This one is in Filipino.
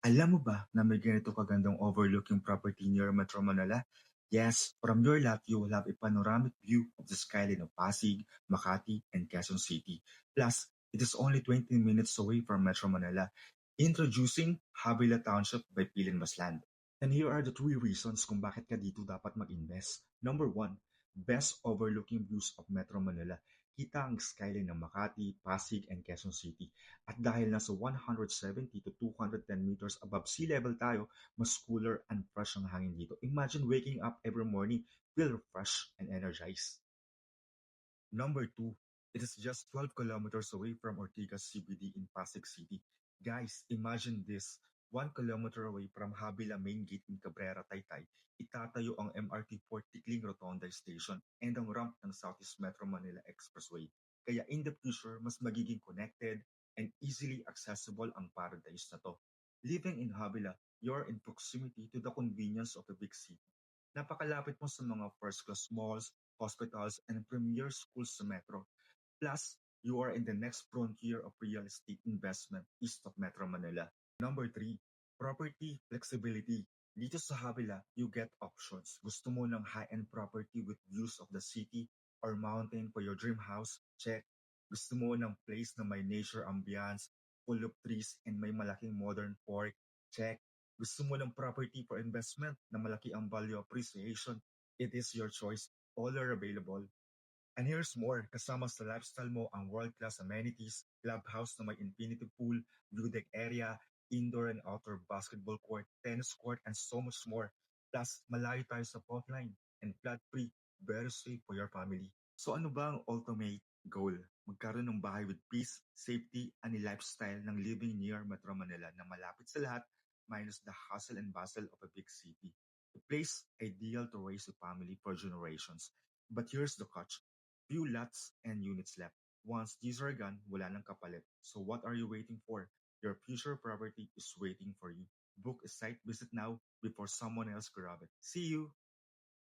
Alam mo ba na may ganito kagandang overlooking property near Metro Manila? Yes, from your lot, you will have a panoramic view of the skyline of Pasig, Makati, and Quezon City. Plus, it is only 20 minutes away from Metro Manila. Introducing Habila Township by Pilin Masland. And here are the three reasons kung bakit ka dito dapat mag-invest. Number one, best overlooking views of Metro Manila. Kita ang skyline ng Makati, Pasig, and Quezon City. At dahil nasa 170 to 210 meters above sea level tayo, mas cooler and fresh ang hangin dito. Imagine waking up every morning, feel refreshed and energized. Number two, it is just 12 kilometers away from Ortigas CBD in Pasig City. Guys, imagine this. 1 kilometer away from Habila Main Gate in Cabrera, Taytay, itatayo ang MRT Fort Tikling Rotonda Station and ang ramp ng Southeast Metro Manila Expressway. Kaya in the future, mas magiging connected and easily accessible ang paradise na to. Living in Habila, you're in proximity to the convenience of a big city. Napakalapit mo sa mga first-class malls, hospitals, and premier schools sa metro. Plus, you are in the next frontier of real estate investment east of Metro Manila. Number three, property flexibility. Dito sa Havila, you get options. Gusto mo ng high-end property with views of the city or mountain for your dream house? Check. Gusto mo ng place na may nature ambience, full of trees, and may malaking modern park? Check. Gusto mo ng property for investment na malaki ang value appreciation? It is your choice. All are available. And here's more, kasama sa lifestyle mo ang world-class amenities, clubhouse na may infinity pool, view deck area, indoor and outdoor basketball court, tennis court, and so much more. Plus, malayo tayo sa potline and flood-free, very safe for your family. So ano ba ang ultimate goal? Magkaroon ng bahay with peace, safety, and a lifestyle ng living near Metro Manila na malapit sa lahat minus the hustle and bustle of a big city. A place ideal to raise a family for generations. But here's the catch. Few lots and units left. Once these are gone, wala nang kapalit. So what are you waiting for? Your future property is waiting for you. Book a site visit now before someone else grab it. See you!